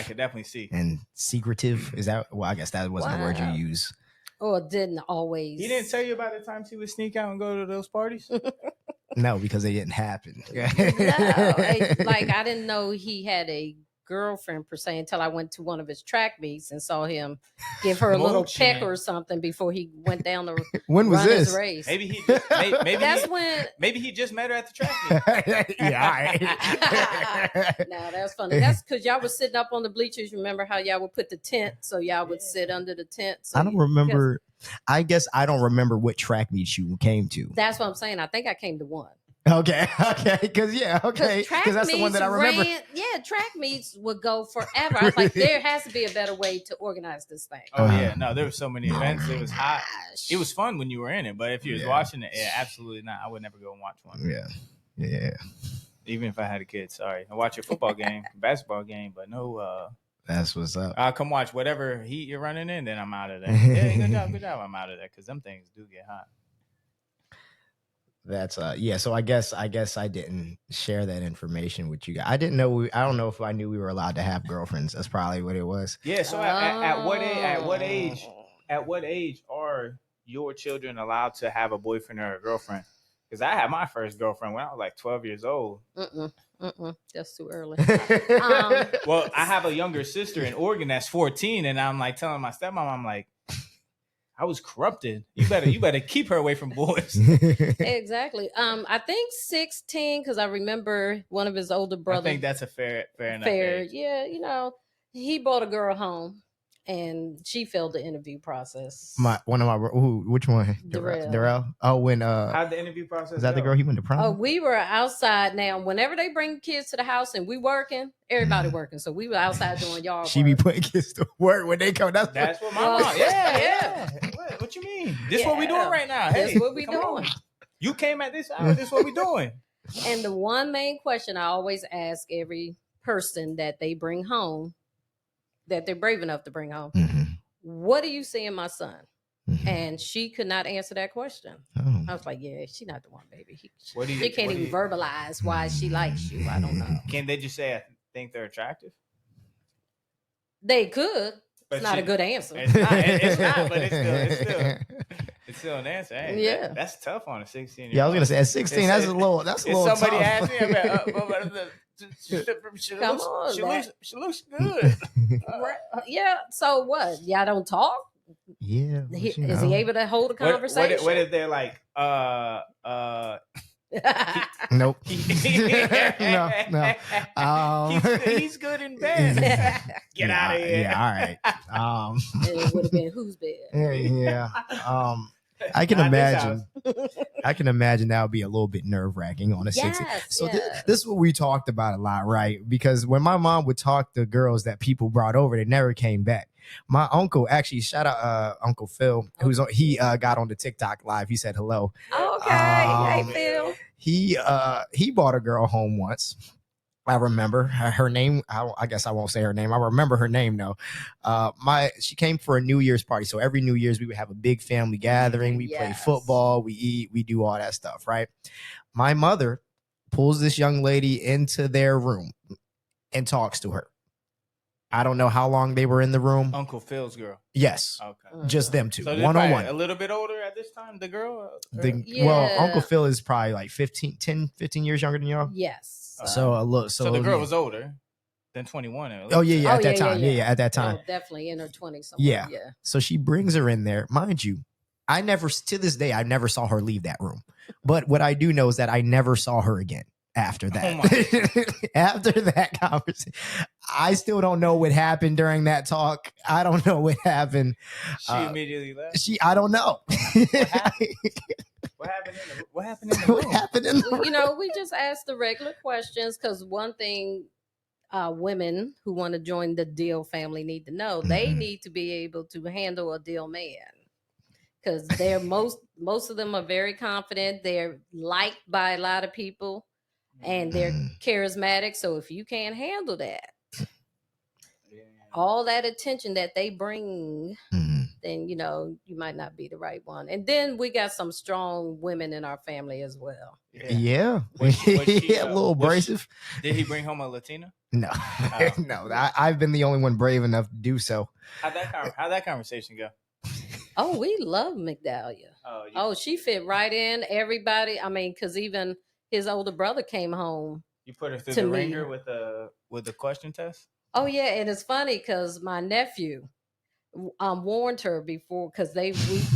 could definitely see. And secretive. Is that? Well, I guess that wasn't the word you use. Oh, it didn't always. He didn't tell you about the times he would sneak out and go to those parties? No, because they didn't happen. No, I didn't know he had a girlfriend per se until I went to one of his track meets and saw him give her a little peck or something before he went down to when was run this? his race. Maybe he just met her at the track meet. Yeah. No, that's funny. That's because y'all was sitting up on the bleachers. Remember how y'all would put the tent so y'all would sit under the tent? So I don't remember. I guess I don't remember what track meets you came to. That's what I'm saying. I think I came to one. Okay, because that's the one that I remember. Track meets would go forever. I was like, there has to be a better way to organize this thing. Oh yeah, no, there were so many events. It was hot. It was fun when you were in it, but if you was watching it, absolutely not. I would never go and watch one. Yeah. Even if I had a kid, sorry, I watch a football game, basketball game, but no. That's what's up. I'll come watch whatever heat you're running in, then I'm out of there. Yeah, good job. I'm out of there because them things do get hot. That's so I guess I didn't share that information with you guys. I didn't know I don't know if I knew we were allowed to have girlfriends. That's probably what it was. Yeah, so at what age are your children allowed to have a boyfriend or a girlfriend? Because I had my first girlfriend when I was like 12 years old. That's too early. Well, I have a younger sister in Oregon that's 14, and I'm like telling my stepmom, I'm like, I was corrupted. You better keep her away from boys. Exactly. I think 16 because I remember one of his older brothers. I think that's a fair enough. Yeah, he brought a girl home and she failed the interview process. Which one? Darrell. Oh, when how'd the interview process? Is that the girl he went to prom? Oh, we were outside. Now, whenever they bring kids to the house and we working, everybody working. So we were outside doing yard work. She be putting kids to work when they come. That's what my mom. Yeah. What you mean? This what we doing right now? This what we doing. You came at this hour. This what we doing. And the one main question I always ask every person that they bring home, that they're brave enough to bring home, what do you see in my son? And she could not answer that question. I was like, yeah, she's not the one, baby. She can't even verbalize why she likes you. I don't know. Can they just say, I think they're attractive? They could. But it's not a good answer. It's not, but it's still an answer. Hey, that's tough on a 16-year-old. Yeah, I was gonna say at 16, that's a little somebody tough. asked me, she looks good. Yeah. So what? Y'all don't talk? Yeah. Is he able to hold a conversation? What if they're like, nope. No. He's good in bed. Get out of here. Yeah, all right. It would have been whose bed? Yeah. I can imagine. I can imagine that would be a little bit nerve-wracking on a 16. So this is what we talked about a lot, right? Because when my mom would talk to girls that people brought over, they never came back. My uncle, actually, shout out Uncle Phil, he got on the TikTok live. He said hello. Okay, hey Phil. He brought a girl home once. I remember her name. I guess I won't say her name. I remember her name though. She came for a New Year's party. So every New Year's we would have a big family gathering. We play football. We eat. We do all that stuff. Right. My mother pulls this young lady into their room and talks to her. I don't know how long they were in the room. Uncle Phil's girl. Yes. Okay. Just them two. So One on one. A little bit older at this time, the girl? Well, Uncle Phil is probably like 15 years younger than y'all. Yes. So the girl was older than 21. At that time. Yeah, at that time. Oh, definitely in her 20s. Yeah. So she brings her in there. Mind you, to this day, I never saw her leave that room. But what I do know is that I never saw her again after that. After that conversation. I still don't know what happened during that talk. I don't know what happened. She immediately left? I don't know. What happened in the room? You know, we just ask the regular questions because one thing women who want to join the deal family need to know, they need to be able to handle a deal man. Because they're most of them are very confident. They're liked by a lot of people and they're charismatic. So if you can't handle that, all that attention that they bring, then you know you might not be the right one. And then we got some strong women in our family as well. Yeah. Was she, a little abrasive. Did he bring home a Latina? No. No. I've been the only one brave enough to do so. How'd that conversation go? Oh, we love Migdalia. Oh, she fit right in. Everybody, I mean, because even his older brother came home. You put her through the ringer with the question test? Oh, yeah. And it's funny because my nephew warned her before, because we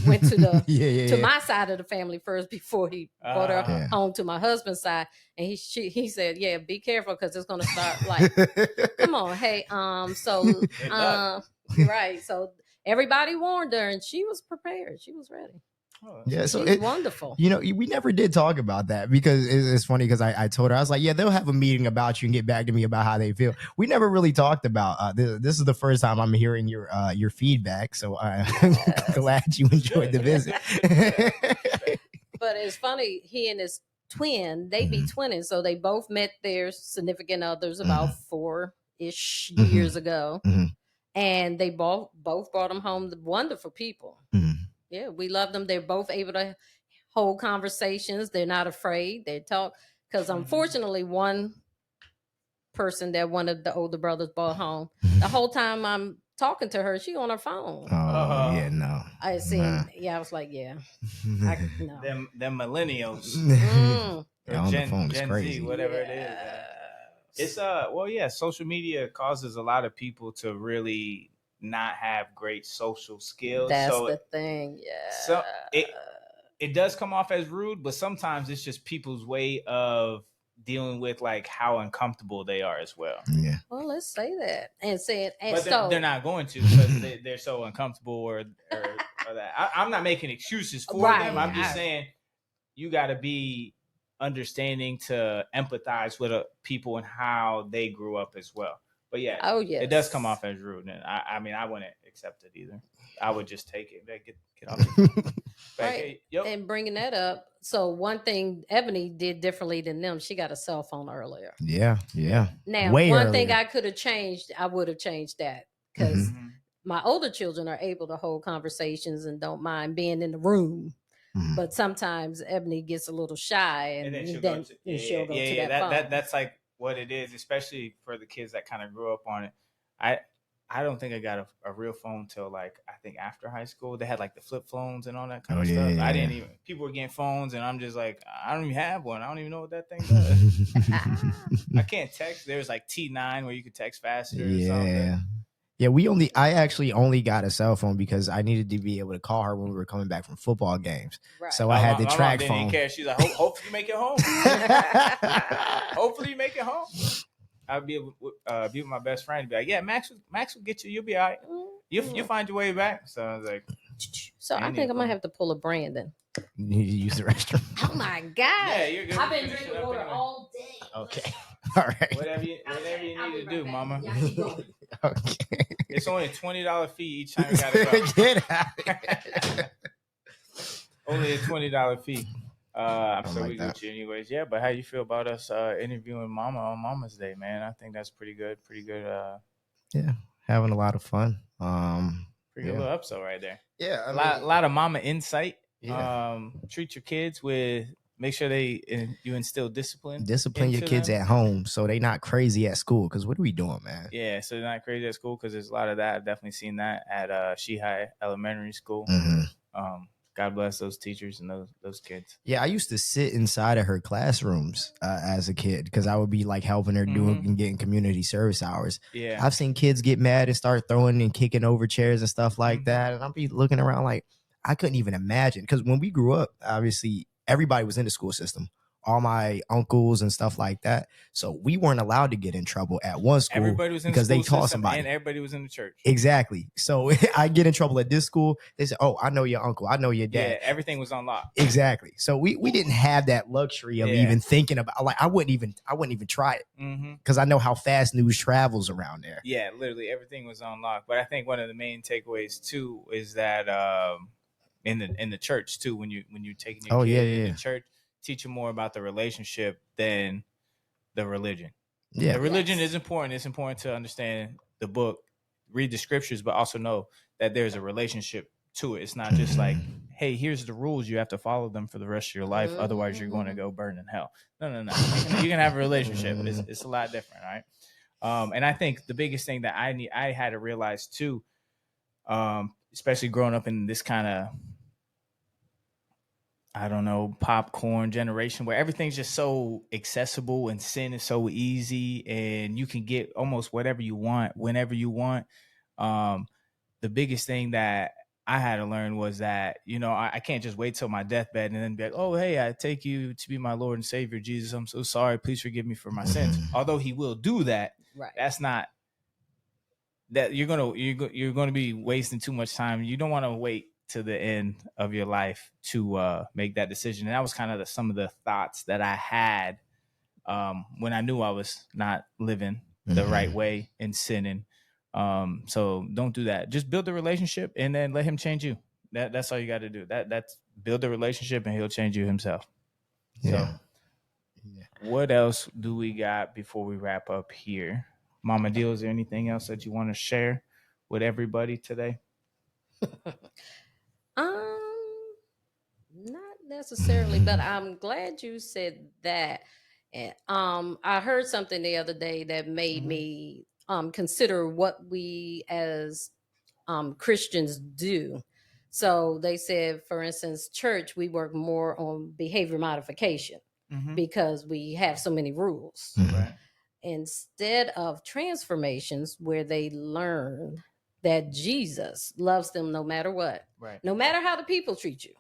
went to the my side of the family first before he brought her home to my husband's side. And he said, yeah, be careful because it's going to start like, come on. Hey, right. So everybody warned her and she was prepared. She was ready. Yeah, so it's wonderful. You know, we never did talk about that because it's funny because I told her, I was like, yeah, they'll have a meeting about you and get back to me about how they feel. We never really talked about this is the first time I'm hearing your feedback. So I'm glad you enjoyed the visit. But it's funny, he and his twin, they be twinning. So they both met their significant others about 4-ish years ago. And they both brought them home, wonderful people. Yeah, we love them. They're both able to hold conversations. They're not afraid. They talk. Because unfortunately, one person that one of the older brothers brought home, the whole time I'm talking to her, she on her phone. Oh, yeah, no. I seen, I was like, yeah. No. Them millennials. Or on the phone is Gen crazy. Z, whatever it is. It's social media causes a lot of people to really not have great social skills. That's the thing. Yeah. So it does come off as rude, but sometimes it's just people's way of dealing with like how uncomfortable they are as well. Yeah. Well, let's say that and say it. And but they're not going to because they're so uncomfortable or that. I'm not making excuses for them. I'm just saying you got to be understanding to empathize with people and how they grew up as well. But yeah, it does come off as rude, and I mean, I wouldn't accept it either. I would just take it. Get off. Right. And bringing that up, so one thing Ebony did differently than them, she got a cell phone earlier. Yeah. Now, one thing I could have changed, I would have changed that because my older children are able to hold conversations and don't mind being in the room. But sometimes Ebony gets a little shy, and then she'll go to that phone. That's like what it is, especially for the kids that kind of grew up on it. I don't think I got a real phone till like I think after high school. They had like the flip phones and all that kind of stuff. Yeah. I didn't even. People were getting phones, and I'm just like, I don't even have one. I don't even know what that thing does. I can't text. There's like T9 where you could text faster. Or something. Yeah, I actually only got a cell phone because I needed to be able to call her when we were coming back from football games. Right. So I had the track phone. Didn't care. She's like, hopefully you make it home. Hopefully you make it home. I'll be able to be with my best friend and be like, yeah, Max will get you. You'll be all right. You'll find your way back. So I was like. So I think I might have to pull a Brandon. You need to use the restroom. Oh my God. Yeah, you're good. I've been drinking water all day. Okay. All right. Whatever you need to do, Mama. Okay. It's only a $20 fee each time you gotta go. Get out of here. Only a $20 fee. I'm sure we got you anyways. Yeah, but how you feel about us interviewing Mama on Mama's Day, man? I think that's pretty good. Yeah, having a lot of fun. Pretty good little episode right there. Yeah, a lot of Mama insight. Yeah. Treat your kids with make sure you instill discipline. Discipline your into kids them. at home so they not crazy at school. Because what are we doing, man? Yeah, so they're not crazy at school, because there's a lot of that. I've definitely seen that at Shihai Elementary School. God bless those teachers and those kids. Yeah, I used to sit inside of her classrooms as a kid because I would be like helping her doing and getting community service hours. Yeah, I've seen kids get mad and start throwing and kicking over chairs and stuff like that. And I'll be looking around like, I couldn't even imagine. Because when we grew up, obviously, everybody was in the school system. All my uncles and stuff like that. So we weren't allowed to get in trouble at one school. Everybody was in because the they school taught system, somebody. and everybody was in the church. Exactly. So I get in trouble at this school. They say, "Oh, I know your uncle. I know your dad." Yeah, everything was on lock. Exactly. So we didn't have that luxury of even thinking about, like, I wouldn't even try it because I know how fast news travels around there. Yeah, literally everything was on lock. But I think one of the main takeaways too is that in the church too, when you're taking your kid to church, teach them more about the relationship than the religion. Yeah, the religion is important. It's important to understand the book, read the scriptures, but also know that there's a relationship to it. It's not just like, hey, here's the rules, you have to follow them for the rest of your life, otherwise you're going to go burn in hell. No. You can have a relationship. It's a lot different, right? And I think the biggest thing that I had to realize too, especially growing up in this kind of, I don't know, popcorn generation where everything's just so accessible and sin is so easy and you can get almost whatever you want whenever you want. The biggest thing that I had to learn was that, I can't just wait till my deathbed and then be like, oh, hey, I take you to be my Lord and Savior, Jesus. I'm so sorry. Please forgive me for my sins. Although he will do that, right. That's not that you're going to be wasting too much time. You don't want to wait to the end of your life to make that decision. And that was kind of some of the thoughts that I had when I knew I was not living the right way and sinning. So don't do that. Just build the relationship and then let him change you. That's all you got to do. That's build the relationship and he'll change you himself. Yeah. So what else do we got before we wrap up here? Mama Deal, is there anything else that you want to share with everybody today? Not necessarily, but I'm glad you said that. And I heard something the other day that made me consider what we as Christians do. So they said, for instance, church, we work more on behavior modification because we have so many rules. Right. Instead of transformations where they learn that Jesus loves them no matter what, right. No matter how the people treat you.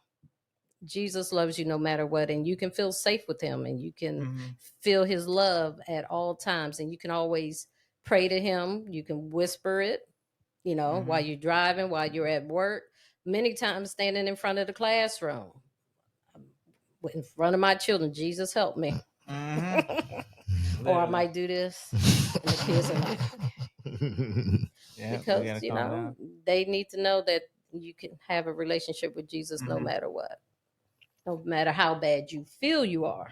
Jesus loves you no matter what, and you can feel safe with him and you can feel his love at all times, and you can always pray to him. You can whisper it, while you're driving, while you're at work, many times standing in front of the classroom, in front of my children. Jesus, help me. Or I might do this and the kids are like, because they need to know that you can have a relationship with Jesus no matter what. No matter how bad you feel you are,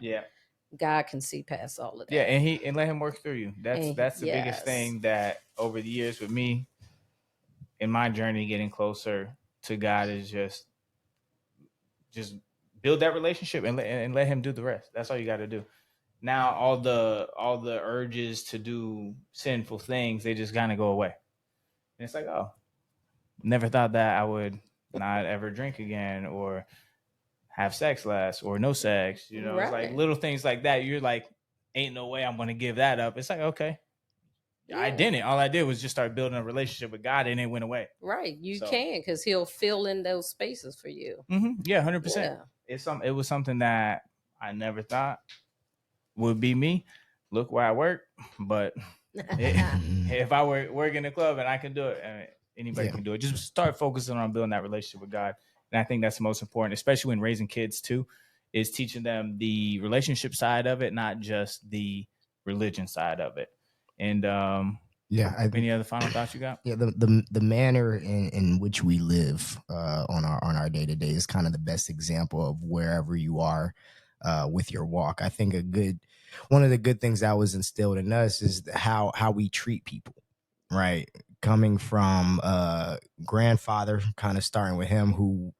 God can see past all of that. Yeah, and let him work through you. That's the biggest thing that over the years with me in my journey getting closer to God is just build that relationship and let him do the rest. That's all you got to do. Now all the urges to do sinful things, they just kind of go away. And it's like, oh, never thought that I would not ever drink again or have sex less or no sex, right. It's like little things like that. You're like, ain't no way I'm going to give that up. It's like, okay, I didn't. All I did was just start building a relationship with God and it went away. Right. You can, because he'll fill in those spaces for you. Yeah, 100%. Yeah. It was something that I never thought would be me. Look where I work. But if I work in a club and I can do it, anybody can do it. Just start focusing on building that relationship with God. And I think that's the most important, especially when raising kids too, is teaching them the relationship side of it, not just the religion side of it. And any other final thoughts you got? Yeah, the manner in which we live on our day-to-day is kind of the best example of wherever you are with your walk. I think one of the good things that was instilled in us is how we treat people, right? Coming from grandfather, kind of starting with him, who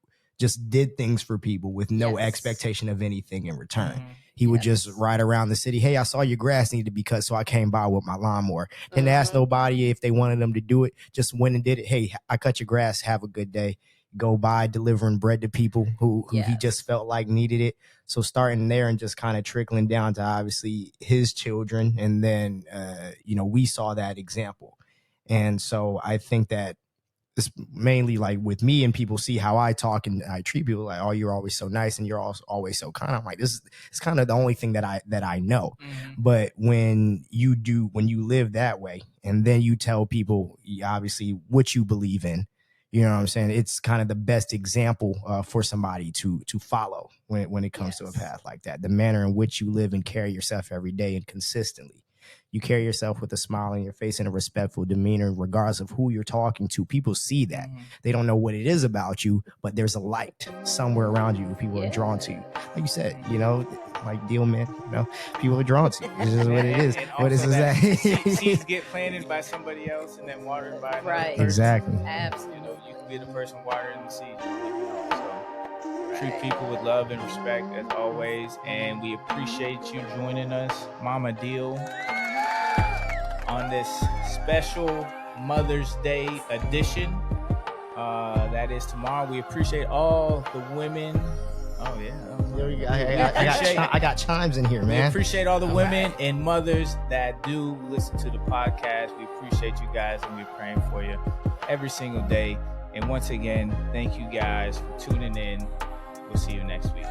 just did things for people with no Yes. expectation of anything in return. Mhm. He would just ride around the city. Hey, I saw your grass needed to be cut, so I came by with my lawnmower. Didn't ask nobody if they wanted them to do it. Just went and did it. Hey, I cut your grass. Have a good day. Go by delivering bread to people who he just felt like needed it. So starting there and just kind of trickling down to obviously his children. And then, we saw that example. And so I think that it's mainly like with me, and people see how I talk and I treat people like, oh, you're always so nice and you're always so kind. I'm like, it's kind of the only thing that I know. But when you live that way and then you tell people obviously what you believe in, you know what I'm saying? It's kind of the best example for somebody to follow when it comes to a path like that. The manner in which you live and carry yourself every day and consistently. You carry yourself with a smile on your face and a respectful demeanor, regardless of who you're talking to. People see that. They don't know what it is about you, but there's a light somewhere around you. People are drawn to you. Like you said, like deal man, people are drawn to you. This is what it is. What is that? Seeds get planted by somebody else and then watered by another person. Exactly. Absolutely. You can be the person watering the seed. So treat people with love and respect as always, and we appreciate you joining us, Mama Deal, on this special Mother's Day edition. That is tomorrow. We appreciate all the women. Oh yeah, I got chimes in here, man. We appreciate all the women and mothers that do listen to the podcast. We appreciate you guys, and we're praying for you every single day. And once again, thank you guys for tuning in. We'll see you next week.